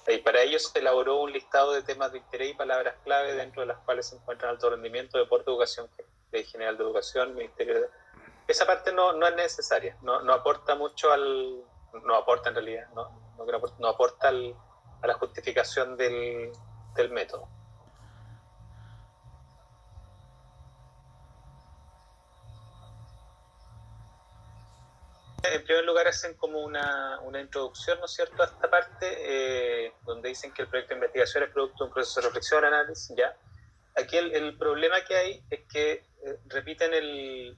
Y para ello se elaboró un listado de temas de interés y palabras clave, dentro de las cuales se encuentran alto rendimiento, deporte, educación, ley general de educación, ministerio de... Esa parte no es necesaria, no aporta mucho no aporta en realidad, no aporta a la justificación del método. En primer lugar hacen como una introducción, ¿no es cierto?, a esta parte, donde dicen que el proyecto de investigación es producto de un proceso de reflexión, análisis, ya. Aquí el problema que hay es que repiten el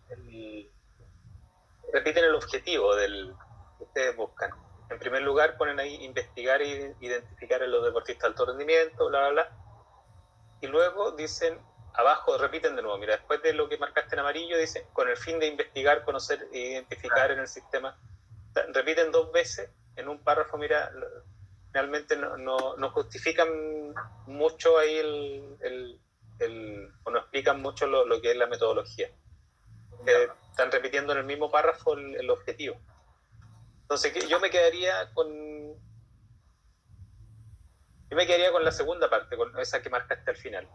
objetivo que ustedes buscan. En primer lugar ponen ahí investigar e identificar a los deportistas de alto rendimiento, bla, bla, bla. Y luego dicen, abajo repiten de nuevo, mira, después de lo que marcaste en amarillo, dicen, con el fin de investigar, conocer e identificar en el sistema. Repiten 2 veces en un párrafo, mira, realmente no justifican mucho ahí o no explican mucho lo que es la metodología. Están repitiendo en el mismo párrafo el objetivo. Entonces yo me quedaría con la segunda parte, con esa que marcaste al final.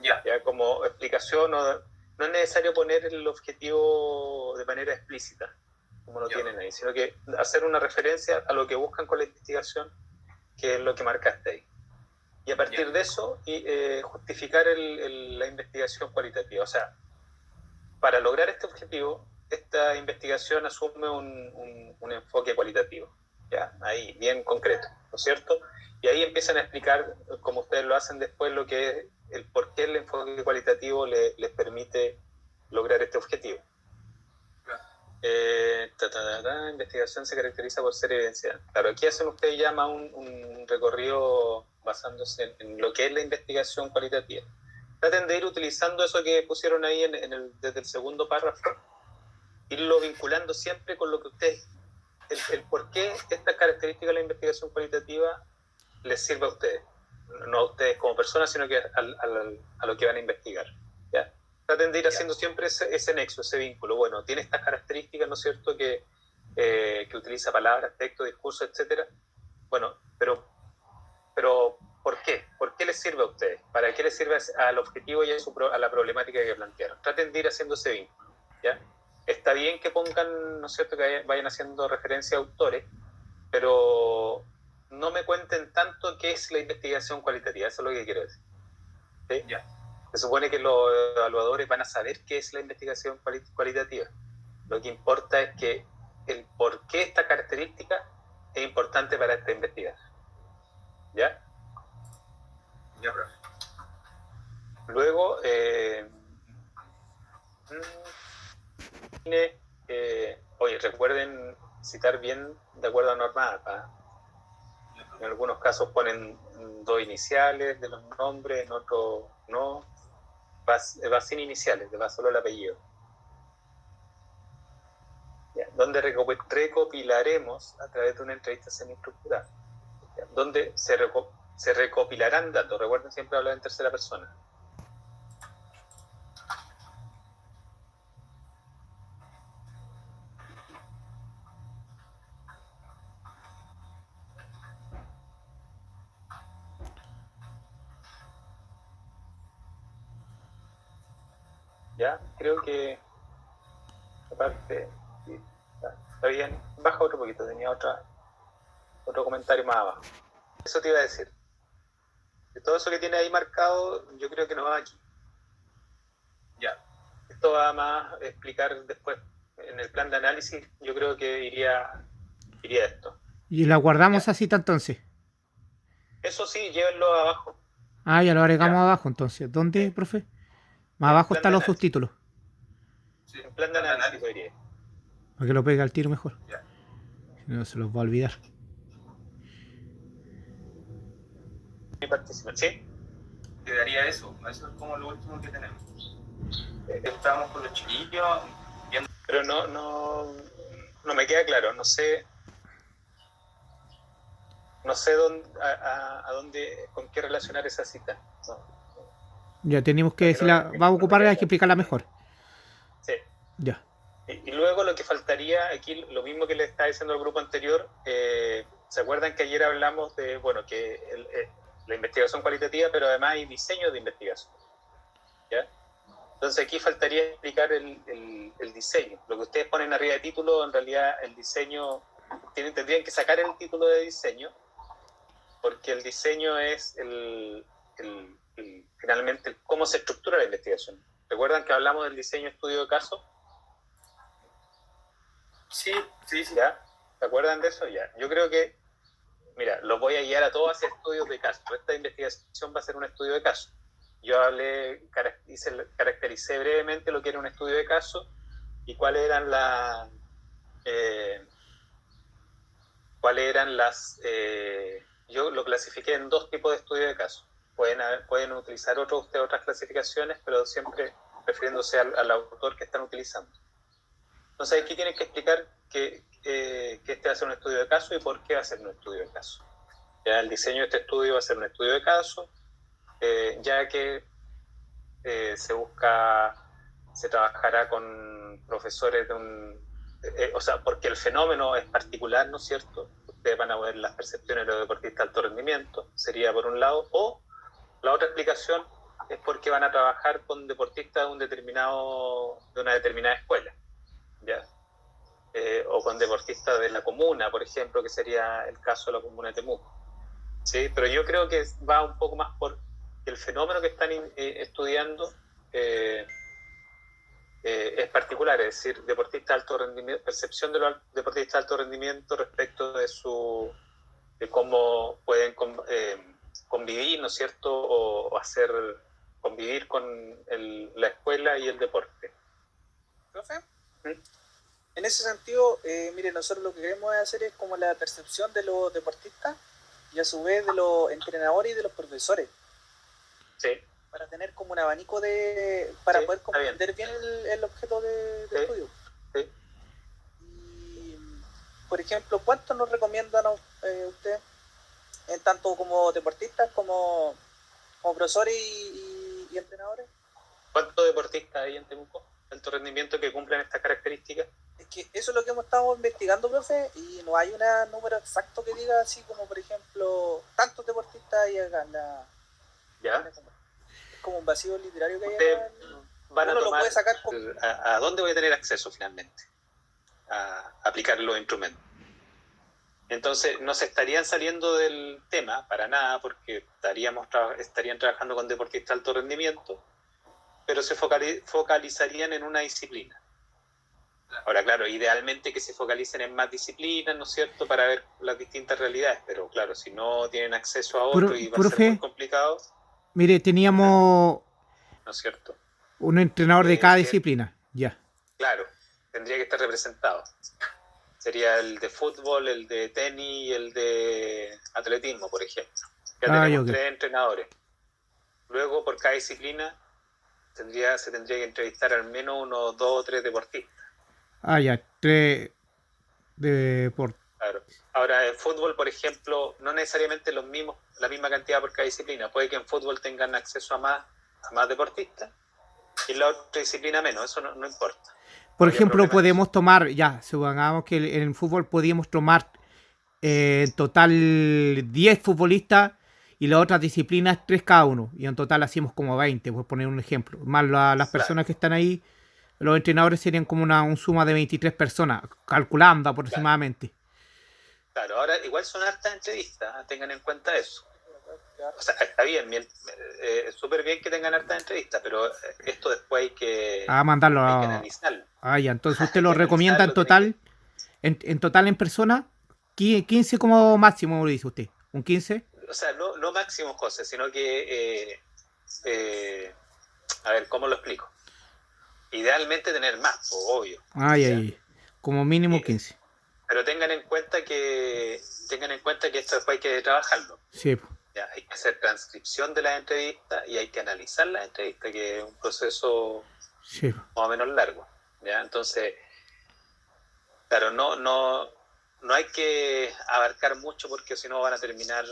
Ya como explicación, no es necesario poner el objetivo de manera explícita, como lo tienen ahí, sino que hacer una referencia a lo que buscan con la investigación, que es lo que marcaste ahí. Y a partir de eso, justificar la investigación cualitativa. O sea, para lograr este objetivo, esta investigación asume un enfoque cualitativo, ya, ahí, bien concreto, ¿no es cierto? Y ahí empiezan a explicar, como ustedes lo hacen después, lo que es el por qué el enfoque cualitativo les permite lograr este objetivo. Investigación se caracteriza por ser evidencia. Claro, aquí hacen ustedes ya más un recorrido basándose en lo que es la investigación cualitativa. Traten de ir utilizando eso que pusieron ahí desde el segundo párrafo, irlo vinculando siempre con lo que ustedes, el por qué esta característica de la investigación cualitativa les sirve a ustedes, no a ustedes como personas, sino que a lo que van a investigar, ¿ya? Traten de ir haciendo siempre ese nexo, ese vínculo. Bueno, tiene estas características, ¿no es cierto?, que utiliza palabras, texto, discurso, etcétera. Bueno, pero ¿por qué? ¿Por qué les sirve a ustedes? ¿Para qué les sirve al objetivo y a la problemática que plantearon? Traten de ir haciendo ese vínculo, ¿ya? Está bien que pongan, ¿no es cierto?, que vayan haciendo referencia a autores, pero no me cuenten tanto qué es la investigación cualitativa, eso es lo que quiero decir, ¿sí? Ya. Se supone que los evaluadores van a saber qué es la investigación cualitativa. Lo que importa es que el por qué esta característica es importante para esta investigación, ¿ya? Ya, profe. Luego, oye, recuerden citar bien de acuerdo a norma APA. En algunos casos ponen 2 iniciales de los nombres, en otros no. Va sin iniciales, va solo el apellido. Ya, donde recopilaremos a través de una entrevista semiestructurada, donde se recopilarán datos. Recuerden siempre hablar en tercera persona. Ya, creo que aparte sí, está bien. Baja otro poquito, tenía otro comentario más abajo. Eso te iba a decir. De todo eso que tiene ahí marcado, yo creo que no va aquí. Ya. Esto va más a explicar después en el plan de análisis. Yo creo que iría esto. Y la guardamos Ya. así entonces. Eso sí, llévenlo abajo. Ah, ya lo agregamos abajo entonces. ¿Dónde, profe? Más abajo están los subtítulos. Sí, en plan de análisis lo diría. Para que lo pegue al tiro mejor. Si no, se los va a olvidar. ¿Sí? Quedaría eso. Eso es como lo último que tenemos. Estábamos con los chiquillos viendo... Pero no me queda claro. No sé dónde, con qué relacionar esa cita. No. Ya tenemos que decirla. Vamos a ocuparla, hay que explicarla mejor. Sí. Ya. Y luego lo que faltaría aquí, lo mismo que le estaba diciendo al grupo anterior, ¿Se acuerdan que ayer hablamos de, bueno, que la investigación cualitativa, pero además hay diseños de investigación? ¿Ya? Entonces aquí faltaría explicar el diseño. Lo que ustedes ponen arriba de título, en realidad el diseño, tendrían que sacar el título de diseño, porque el diseño es finalmente cómo se estructura la investigación. ¿Recuerdan que hablamos del diseño estudio de caso? Sí. ¿Ya? ¿Se acuerdan de eso? Ya. Yo creo que, mira, los voy a guiar a todos hacia estudios de caso. Esta investigación va a ser un estudio de caso. Yo caractericé brevemente lo que era un estudio de caso y cuáles eran las... yo lo clasifiqué en dos tipos de estudio de caso. Pueden utilizar ustedes otras clasificaciones, pero siempre refiriéndose al autor que están utilizando. Entonces aquí tienen que explicar que este va a ser un estudio de caso y por qué va a ser un estudio de caso. Ya el diseño de este estudio va a ser un estudio de caso, ya que se trabajará con profesores o sea, porque el fenómeno es particular, ¿no es cierto? Ustedes van a ver las percepciones de los deportistas de alto rendimiento, sería por un lado, o la otra explicación es porque van a trabajar con deportistas de una determinada escuela, ¿ya? O con deportistas de la comuna, por ejemplo, que sería el caso de la comuna de Temuco. ¿Sí? Pero yo creo que va un poco más por el fenómeno que están estudiando es particular, es decir, deportistas de alto rendimiento, percepción de los deportistas de alto rendimiento respecto de cómo pueden convivir, ¿no es cierto?, o hacer convivir con la escuela y el deporte. ¿Profe? En ese sentido, mire, nosotros lo que queremos hacer es como la percepción de los deportistas y a su vez de los entrenadores y de los profesores. Sí. Para tener como un abanico para poder comprender bien el objeto de estudio. Sí. Y, por ejemplo, ¿cuántos nos recomiendan ustedes, tanto como deportistas como profesores y entrenadores? ¿Cuántos deportistas hay en Temuco de alto rendimiento que cumplen estas características? Es que eso es lo que hemos estado investigando, profe, y no hay un número exacto que diga así como, por ejemplo, tantos deportistas y acá ¿Ya? Es como un vacío literario que hay acá. Uno lo puede sacar ¿A dónde voy a tener acceso finalmente? A aplicar los instrumentos. Entonces, no se estarían saliendo del tema para nada, porque estarían trabajando con deportistas de alto rendimiento, pero se focalizarían en una disciplina. Ahora, claro, idealmente que se focalicen en más disciplinas, ¿no es cierto?, para ver las distintas realidades, pero claro, si no tienen acceso a otro y va a ser muy complicado. Mire, teníamos, ¿no es cierto?, un entrenador de cada disciplina, ya. Claro, tendría que estar representado. Sería el de fútbol, el de tenis y el de atletismo, por ejemplo. Ya tenemos 3 entrenadores. Luego, por cada disciplina, se tendría que entrevistar al menos unos 2 o 3 deportistas. Ya, 3 deportistas. Claro. Ahora, en fútbol, por ejemplo, no necesariamente la misma cantidad por cada disciplina. Puede que en fútbol tengan acceso a más deportistas y en la otra disciplina menos. Eso no importa. Por ejemplo, podemos tomar, supongamos que en el fútbol podíamos tomar en total 10 futbolistas y las otras disciplinas 3 cada uno. Y en total hacemos como 20, por poner un ejemplo. Más las personas que están ahí, los entrenadores serían como un suma de 23 personas, calculando aproximadamente. Claro, ahora igual son hartas entrevistas, tengan en cuenta eso. O sea, está bien, súper bien que tengan hartas entrevistas, pero esto después hay que mandarlo hay que analizarlo. Ya, entonces usted lo recomienda en total, en total en persona, 15 como máximo, lo dice usted, ¿un 15? O sea, no máximo, José, sino que, a ver, ¿cómo lo explico? Idealmente tener más, obvio. Como mínimo 15. Pero tengan en cuenta que esto después hay que trabajarlo. Sí. Ya, hay que hacer transcripción de las entrevistas y hay que analizar las entrevistas, que es un proceso más o menos largo. ¿Ya? Entonces, claro, no hay que abarcar mucho porque si no van a terminar...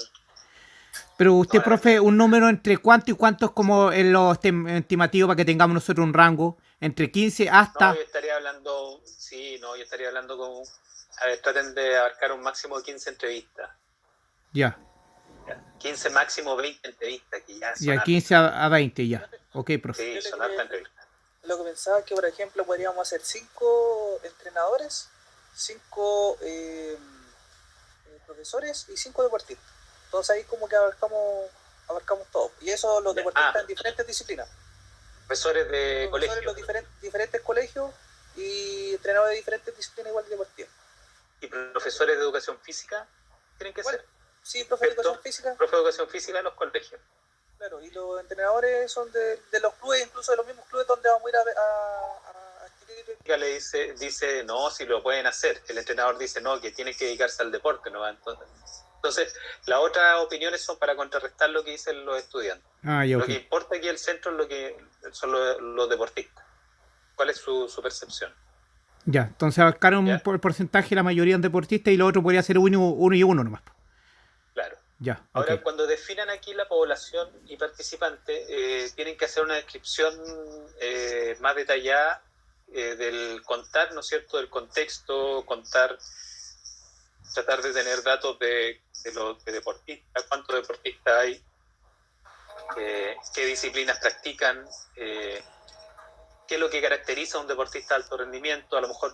Pero usted, profe, un número entre cuánto y cuánto es como en los estimativos para que tengamos nosotros un rango, entre 15 hasta... yo estaría hablando A ver, traten de abarcar un máximo de 15 entrevistas. Ya. 15, máximo 20 entrevistas, que ya son Ya, 15 a 20 ya. Ok, profe. Sí, son hartas entrevistas. Lo que pensaba es que, por ejemplo, podríamos hacer 5 entrenadores, 5 profesores y 5 deportistas. Entonces ahí como que abarcamos todo. Y eso los deportistas en diferentes disciplinas. Profesores de Profesores en colegio. los diferentes colegios y entrenadores de diferentes disciplinas igual de deportivas. ¿Y profesores de educación física tienen que ser? Sí, profe de educación física. Profe de educación física en los colegios. Claro, y los entrenadores son de los clubes, incluso de los mismos clubes donde vamos a ir a adquirir. Le dice, no, si lo pueden hacer. El entrenador dice, no, que tiene que dedicarse al deporte. ¿No? Entonces, las otras opiniones son para contrarrestar lo que dicen los estudiantes. Ya, Lo ok. que importa aquí el centro es lo que son los deportistas. ¿Cuál es su percepción? Ya, entonces abarcaron ¿Ya? el porcentaje la mayoría en deportistas y lo otro podría ser uno y uno nomás. Claro. Ya, Ahora, ok. cuando definan aquí la población y participantes, tienen que hacer una descripción más detallada del contar, ¿no es cierto?, del contexto, tratar de tener datos de los deportistas, cuántos deportistas hay, qué disciplinas practican, qué es lo que caracteriza a un deportista de alto rendimiento, a lo mejor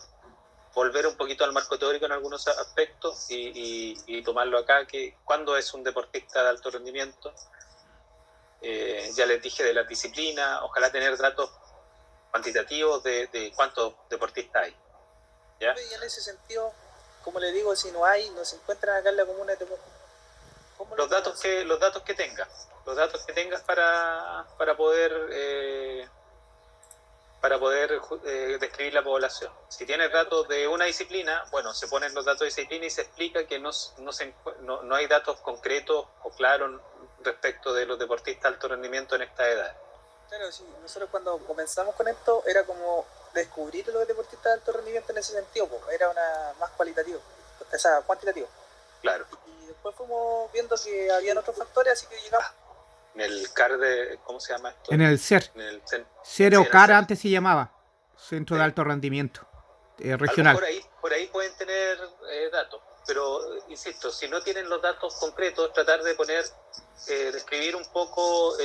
volver un poquito al marco teórico en algunos aspectos y tomarlo acá, que cuándo es un deportista de alto rendimiento. Ya les dije de la disciplina, ojalá tener datos cuantitativos de cuántos deportistas hay. ¿Ya? Y en ese sentido, como le digo, si no se encuentran acá en la comuna de Temuco, los datos que tengas para poder describir la población. Si tienes datos de una disciplina, bueno, se ponen los datos de disciplina y se explica que no hay datos concretos o claros respecto de los deportistas de alto rendimiento en esta edad. Claro, sí, nosotros cuando comenzamos con esto era como descubrir los deportistas de alto rendimiento en ese sentido, pues, era una más cualitativo, o sea, cuantitativo. Claro. Y después fuimos viendo que habían otros factores, así que llegamos. En el CAR ¿cómo se llama esto? En el CER. En el CER o CER. CAR antes se llamaba. Centro Sí. de Alto Rendimiento. Regional. Regional. Por ahí pueden tener datos, pero insisto, si no tienen los datos concretos, tratar de describir un poco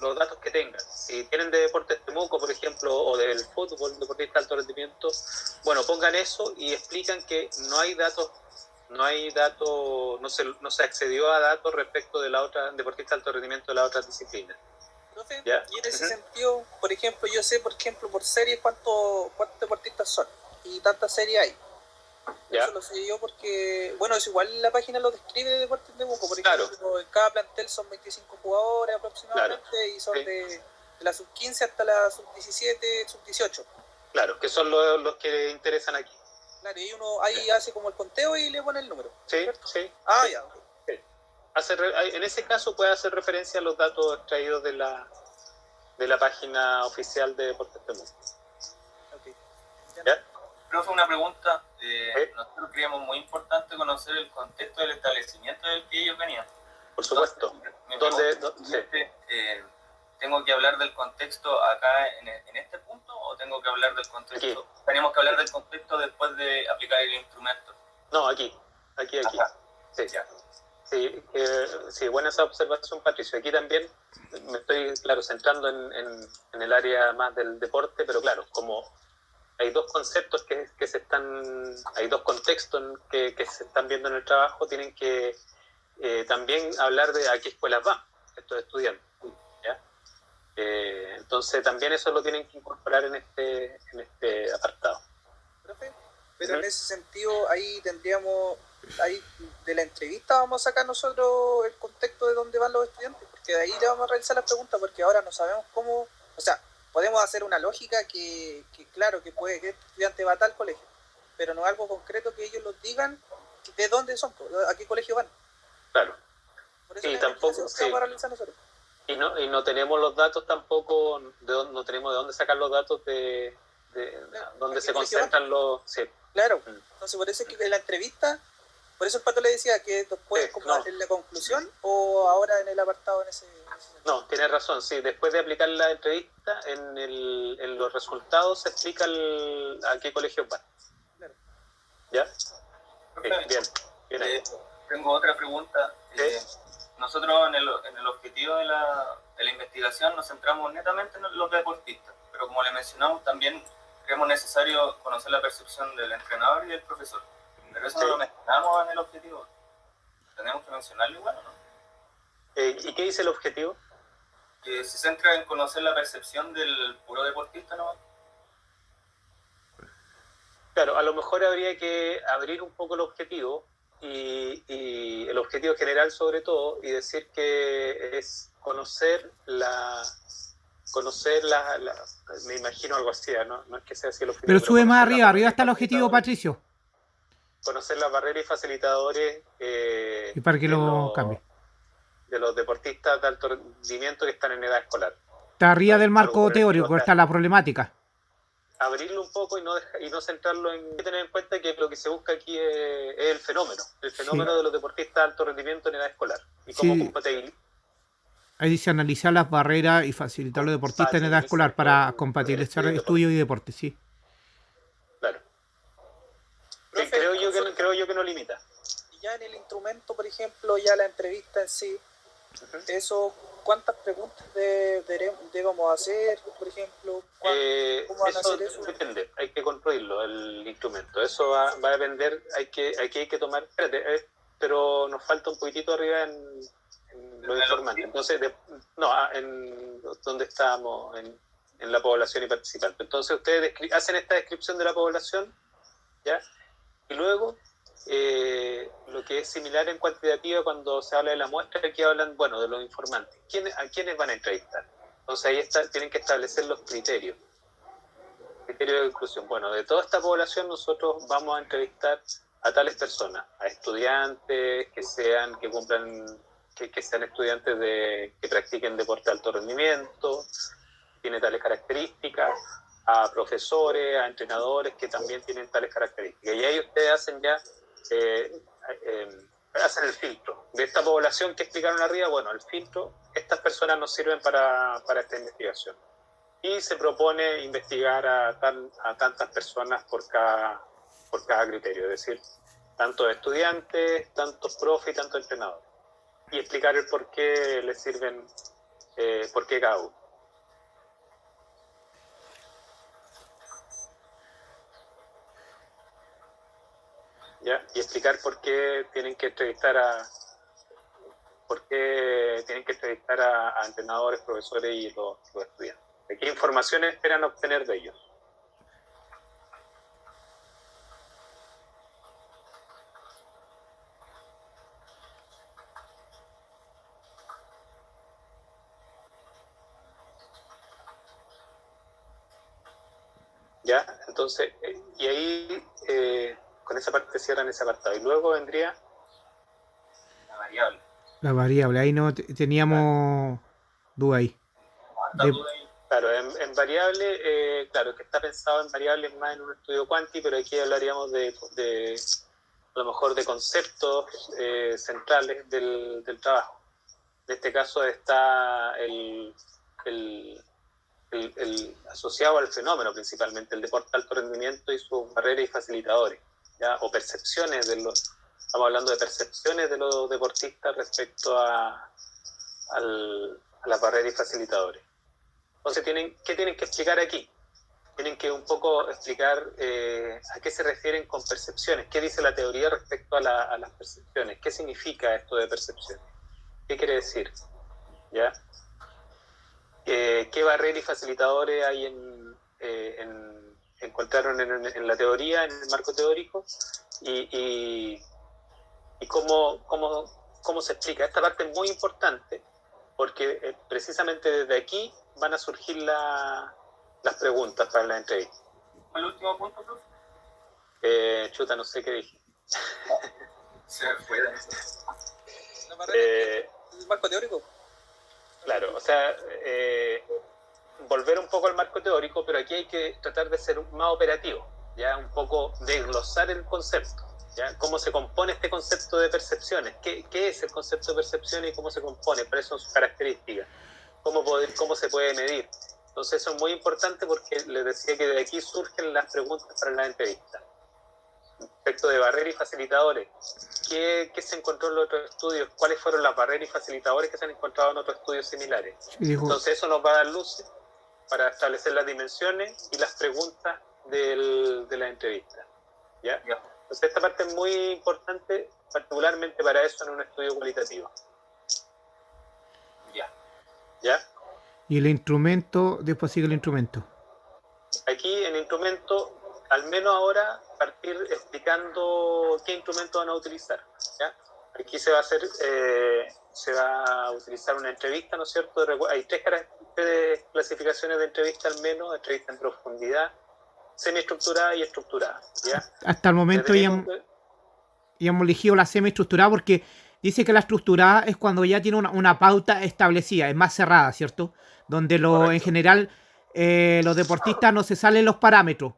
los datos que tengan. Si tienen de Deportes Temuco, por ejemplo, o del fútbol, deportista de alto rendimiento, bueno, pongan eso y explican que no se accedió a datos respecto de la otra deportista de alto rendimiento de la otra disciplina. Profe, ¿Ya? y en ese sentido, por ejemplo, yo sé, por ejemplo, por series cuántos deportistas son y tantas series hay. ¿Ya? Eso lo sé yo porque, bueno, es igual la página lo describe de Deportes Temuco, por ejemplo, claro. En cada plantel son 25 jugadores aproximadamente, claro. Y son de la sub-15 hasta la sub-17, sub-18. Claro, que son los que interesan aquí. Claro, y uno ahí hace como el conteo y le pone el número. Sí, ¿cierto? Sí. Ah, ya. Okay. En ese caso puede hacer referencia a los datos extraídos de la página oficial de Deportes Temuco. Okay. ¿Ya? Profe, una pregunta. Nosotros creíamos muy importante conocer el contexto del establecimiento del que ellos venían. Por supuesto. ¿Tengo que hablar del contexto acá en este punto o tengo que hablar del contexto? Aquí. ¿Tenemos que hablar del contexto después de aplicar el instrumento? No, aquí. Sí, ya. Sí, buena esa observación, Patricio. Aquí también me estoy, claro, centrando en el área más del deporte, pero claro, como hay dos conceptos hay dos contextos que se están viendo en el trabajo, tienen que también hablar de a qué escuelas van estos estudiantes. ¿Ya? Entonces también eso lo tienen que incorporar en este apartado. Profe, pero en ese sentido ahí de la entrevista vamos a sacar nosotros el contexto de dónde van los estudiantes, porque de ahí le vamos a realizar las preguntas, porque ahora no sabemos cómo, o sea, podemos hacer una lógica que claro, que el estudiante va a tal colegio, pero no algo concreto que ellos nos digan de dónde son, a qué colegio van. Claro. Por eso tampoco vamos a realizar nosotros. Y no tenemos los datos tampoco, no tenemos de dónde sacar los datos de dónde se concentran los... Sí. Claro, entonces por eso es que en la entrevista, por eso el Pato le decía que después en la conclusión o ahora en el apartado en ese No, tienes razón, sí, después de aplicar la entrevista, en los resultados se explica a qué colegio van. Claro. ¿Ya? Ok, bien ahí. Tengo otra pregunta. Nosotros en el objetivo de la investigación nos centramos netamente en los deportistas, pero como le mencionamos también creemos necesario conocer la percepción del entrenador y del profesor. Pero eso no lo mencionamos en el objetivo. ¿Tenemos que mencionarlo igual o no? ¿Y qué dice el objetivo? Que se centra en conocer la percepción del puro deportista, ¿no? Claro, a lo mejor habría que abrir un poco el objetivo y el objetivo general sobre todo y decir que es conocer me imagino algo así, no es que sea así el objetivo. Pero sube más conocer arriba está el objetivo, Patricio. Conocer las barreras y facilitadores Y para que lo cambie. de los deportistas de alto rendimiento que están en edad escolar. Está arriba del marco teórico, está la problemática. Abrirlo un poco y no centrarlo en... Hay que tener en cuenta que lo que se busca aquí es el fenómeno de los deportistas de alto rendimiento en edad escolar. Y cómo compatibilizar. Ahí dice analizar las barreras y facilitar a los deportistas en edad escolar para compatibilizar estudios y deporte, sí. Claro. Profe, creo yo que no limita. Y ya en el instrumento, por ejemplo, ya la entrevista en sí, eso, ¿cuántas preguntas debemos hacer, por ejemplo? ¿Cómo van a hacer eso? Depende, hay que construirlo, el instrumento. Eso va a depender, hay que tomar... Espérate, pero nos falta un poquitito arriba en lo informante. Entonces, en donde estábamos, en la población y participantes. Entonces, ustedes hacen esta descripción de la población, ¿ya? Y luego, lo que es similar en cuantitativa cuando se habla de la muestra, aquí hablan, bueno, de los informantes. ¿A quiénes van a entrevistar? Entonces, ahí tienen que establecer los criterios. Criterios de inclusión. Bueno, de toda esta población nosotros vamos a entrevistar a tales personas, a estudiantes que sean estudiantes que practiquen deporte de alto rendimiento, tiene tales características, a profesores, a entrenadores que también tienen tales características. Y ahí ustedes hacen hacen el filtro. De esta población que explicaron arriba, bueno, el filtro, estas personas nos sirven para esta investigación. Y se propone investigar a tantas personas por cada criterio, es decir, tantos estudiantes, tantos profes y tantos entrenadores. Y explicar el por qué les sirven, por qué cada uno. ¿Ya? Y explicar por qué tienen que entrevistar a entrenadores, profesores y los estudiantes. ¿De qué informaciones esperan obtener de ellos? ¿Ya? Entonces, y ahí con esa parte cierran ese apartado. Y luego vendría La variable. La variable, ahí no teníamos duda ahí. Claro, en variable, claro, que está pensado en variables más en un estudio cuanti, pero aquí hablaríamos de a lo mejor de conceptos centrales del trabajo. En este caso está el asociado al fenómeno principalmente, el deporte de alto rendimiento y sus barreras y facilitadores, ¿ya? O percepciones estamos hablando de percepciones de los deportistas respecto a las barreras y facilitadores. Entonces, ¿qué tienen que explicar aquí? Tienen que un poco explicar a qué se refieren con percepciones, qué dice la teoría respecto a las percepciones, qué significa esto de percepciones, qué quiere decir, ¿ya? ¿Qué barreras y facilitadores hay encontraron en la teoría, en el marco teórico, y cómo se explica. Esta parte es muy importante porque precisamente desde aquí van a surgir las preguntas para la entrevista. ¿El último punto, profe? No sé qué dije. Se fue. La barrera el marco teórico. Claro, o sea, volver un poco al marco teórico, pero aquí hay que tratar de ser más operativo, ya un poco desglosar el concepto, ya cómo se compone este concepto de percepciones, qué es el concepto de percepción y cómo se compone, cuáles son sus características, cómo se puede medir. Entonces eso es muy importante porque les decía que de aquí surgen las preguntas para la entrevista. Respecto de barreras y facilitadores, ¿qué se encontró en los otros estudios? ¿Cuáles fueron las barreras y facilitadores que se han encontrado en otros estudios similares? Entonces eso nos va a dar luces para establecer las dimensiones y las preguntas de la entrevista. ¿Ya? Entonces esta parte es muy importante, particularmente para eso en un estudio cualitativo. ¿Ya? Y el instrumento, después sigue el instrumento. Aquí en instrumento, al menos ahora, partir explicando qué instrumento van a utilizar. ¿Ya? Aquí se va a utilizar una entrevista, ¿no es cierto? Hay tres clasificaciones de entrevista al menos: entrevista en profundidad, semiestructurada y estructurada. ¿Ya? Hasta el momento ya hemos elegido la semiestructurada porque dice que la estructurada es cuando ya tiene una pauta establecida, es más cerrada, ¿cierto? Donde en general los deportistas no se salen los parámetros.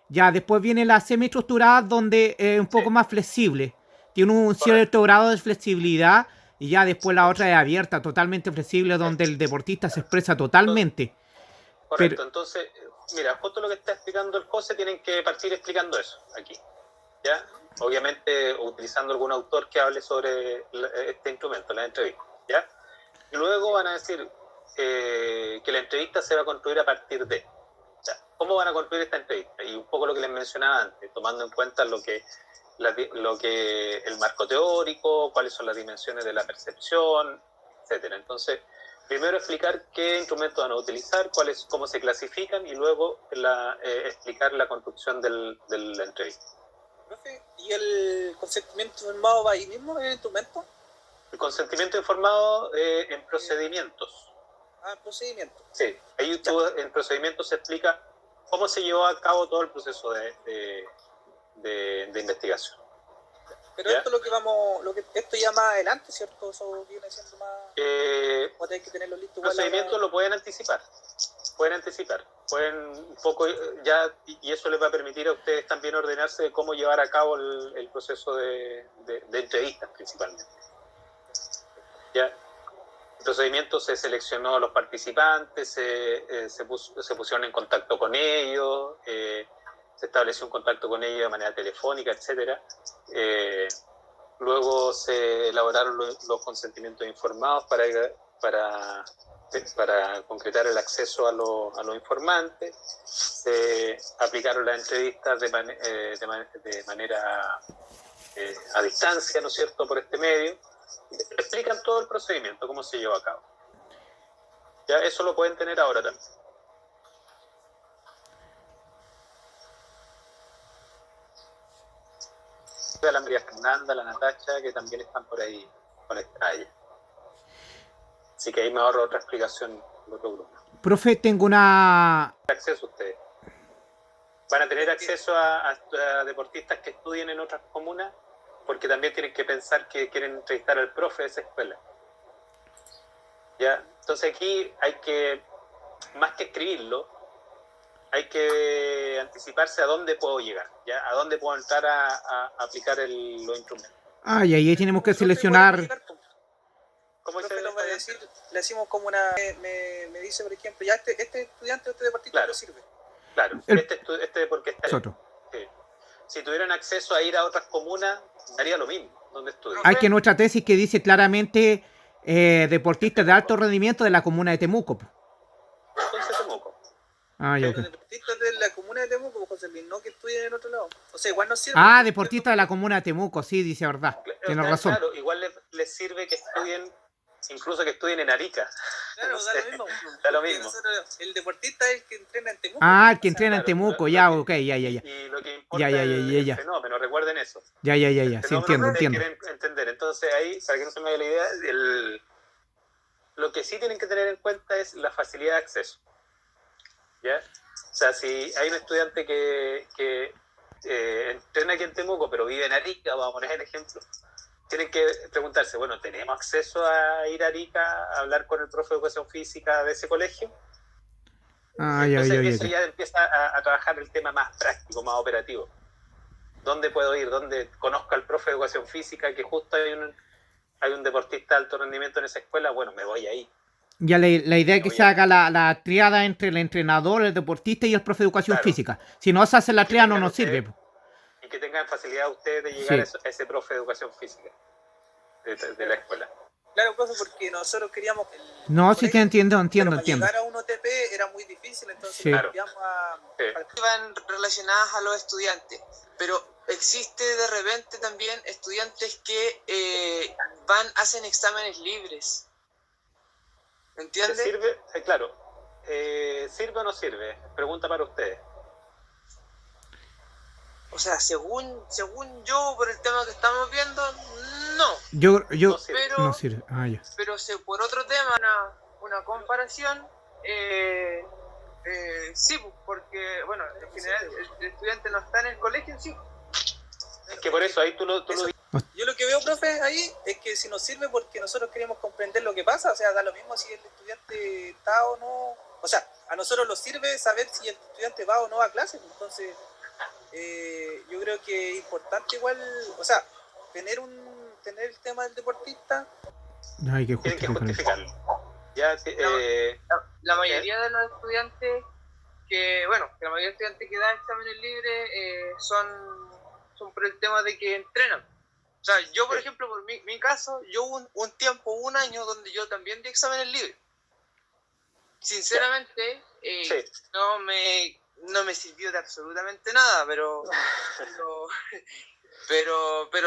Ya después viene la semiestructurada donde es un poco más flexible. Tiene un cierto grado de flexibilidad y ya después la otra es abierta, totalmente flexible, donde el deportista se expresa totalmente. Correcto, entonces, mira, justo lo que está explicando el José, tienen que partir explicando eso aquí. ¿Ya? Obviamente utilizando algún autor que hable sobre este instrumento, la entrevista. ¿Ya? Y luego van a decir que la entrevista se va a construir a partir de. ¿Ya? ¿Cómo van a construir esta entrevista? Y un poco lo que les mencionaba antes, tomando en cuenta lo que el marco teórico, cuáles son las dimensiones de la percepción, etcétera. Entonces, primero explicar qué instrumentos van a utilizar, cómo se clasifican, y luego explicar la construcción de la entrevista. Profe, ¿y el consentimiento informado va ahí mismo en el instrumento? El consentimiento informado en procedimientos. En procedimientos. Sí, ahí en procedimientos se explica cómo se llevó a cabo todo el proceso de investigación. Pero ¿Ya? esto esto ya más adelante, ¿cierto? Eso viene siendo más... o tenés que tenerlo listo igual. Los procedimientos lo pueden anticipar. Pueden un poco ya, y eso les va a permitir a ustedes también ordenarse de cómo llevar a cabo el proceso de entrevistas principalmente. ¿Ya? El procedimiento se seleccionó a los participantes, se pusieron en contacto con ellos, se estableció un contacto con ellos de manera telefónica, etcétera. Luego se elaboraron los consentimientos informados para concretar el acceso a los informantes. Se aplicaron las entrevistas de manera a distancia, ¿no es cierto?, por este medio. Explican todo el procedimiento, cómo se llevó a cabo. Ya eso lo pueden tener ahora también. La María Fernanda, la Natacha, que también están por ahí conectadas. Así que ahí me ahorro otra explicación en otro grupo. Profe, tengo una... Acceso ustedes. Van a tener acceso a deportistas que estudien en otras comunas, porque también tienen que pensar que quieren entrevistar al profe de esa escuela. ¿Ya? Entonces aquí hay que, más que escribirlo, hay que anticiparse a dónde puedo llegar, ¿ya? A dónde puedo entrar a aplicar los instrumentos. Y ahí tenemos que seleccionar... ¿Cómo se lo va a decir? Le decimos como una... Me dice, por ejemplo, ya este estudiante, este deportista, claro, no sirve. Claro, porque está ahí. Sí. Si tuvieran acceso a ir a otras comunas, haría lo mismo, donde estudian. Hay que nuestra tesis que dice claramente deportistas de alto rendimiento de la comuna de Temuco. Entonces Temuco. Pero deportistas de la comuna de Temuco, José Luis, no que estudien en otro lado. O sea, igual no sirve. Deportistas de la comuna de Temuco, sí, dice verdad. Tienes razón. Claro, igual les sirve que estudien, incluso que estudien en Arica. Claro, no da sé, lo mismo. Da lo mismo. El deportista es el que entrena en Temuco. El que entrena en Temuco, ya. Y lo que importa es el fenómeno, recuerden eso. Ya, sí, entiendo. Quieren entender. Entonces ahí, para que no se me vaya la idea, lo que sí tienen que tener en cuenta es la facilidad de acceso. ¿Ya? O sea, si hay un estudiante que entrena aquí en Temuco, pero vive en Arica, vamos a poner el ejemplo, tienen que preguntarse, bueno, ¿tenemos acceso a ir a Arica a hablar con el profe de educación física de ese colegio? Entonces eso ya empieza a trabajar el tema más práctico, más operativo. ¿Dónde puedo ir? ¿Dónde conozco al profe de educación física? Que justo hay un deportista de alto rendimiento en esa escuela, bueno, me voy ahí. Ya la idea es que se haga la triada entre el entrenador, el deportista y el profe de educación física. Si no se hace la triada no nos sirve. Y que tengan facilidad ustedes de llegar Sí. a ese profe de educación física de la escuela. Claro, profe, porque nosotros queríamos que No, sí te entiendo, pero para entiendo. llegar a un OTP era muy difícil, entonces Sí. lo enviamos a... Sí. Van relacionadas a los estudiantes, pero existe de repente también estudiantes que hacen exámenes libres. ¿Te ¿Entiendes? sirve? Claro. ¿Sirve o no sirve? Pregunta para ustedes. O sea, según yo, por el tema que estamos viendo, no. Yo No sirve. Pero, no sirve. Ah, ya. pero por otro tema, una comparación, sí, porque, bueno, en general el estudiante no está en el colegio en sí. Es que por eso ahí tú lo Yo lo que veo, profe, ahí es que si nos sirve porque nosotros queremos comprender lo que pasa, o sea, da lo mismo si el estudiante está o no, o sea, a nosotros nos sirve saber si el estudiante va o no a clases, entonces yo creo que es importante igual, o sea, tener el tema del deportista. Hay que tienen que justificarlo. justificarlo. Ya, La mayoría de los estudiantes que la mayoría de estudiantes que dan exámenes libres son por el tema de que entrenan. O sea, yo, por ejemplo, por mi caso, yo hubo un año donde yo también di exámenes libres. Sinceramente, sí. no me sirvió de absolutamente nada, pero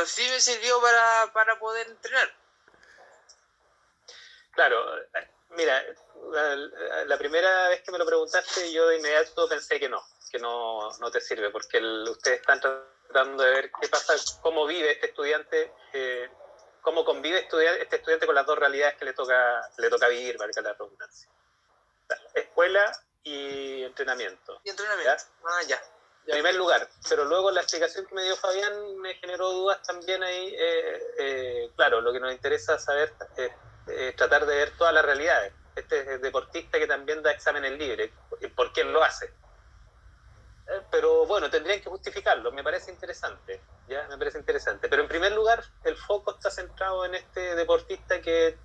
sí me sirvió para poder entrenar. Claro, mira, la primera vez que me lo preguntaste, yo de inmediato pensé que no te sirve, porque ustedes están tratando de ver qué pasa, cómo vive este estudiante, cómo convive este estudiante con las dos realidades que le toca vivir, valga la redundancia. Escuela y entrenamiento. Y entrenamiento. ¿Ya? Ya. En primer lugar, pero luego la explicación que me dio Fabián me generó dudas también ahí. Claro, lo que nos interesa saber es tratar de ver todas las realidades. Este es deportista que también da exámenes libres, ¿por qué lo hace? Pero bueno, tendrían que justificarlo, me parece interesante, ¿ya? Me parece interesante. Pero en primer lugar, el foco está centrado en este deportista que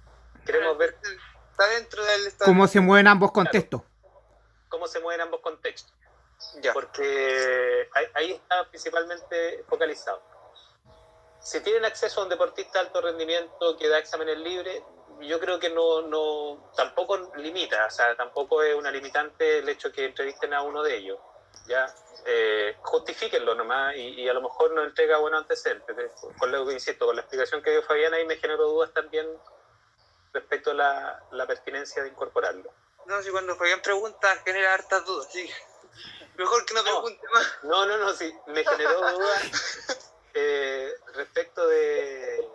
queremos ver. Está dentro del... ¿Cómo se mueven ambos contextos? Cómo se mueven ambos contextos. Ya. Porque ahí está principalmente focalizado. Si tienen acceso a un deportista de alto rendimiento que da exámenes libres, yo creo que tampoco limita, o sea, tampoco es una limitante el hecho que entrevisten a uno de ellos. Ya, justifíquenlo nomás y a lo mejor nos entrega buenos antecedentes. Con lo que insisto, con la explicación que dio Fabián ahí me generó dudas también respecto a la pertinencia de incorporarlo. No, si cuando Fabián pregunta genera hartas dudas, sí. Mejor que no pregunte más. No, sí, me generó dudas respecto de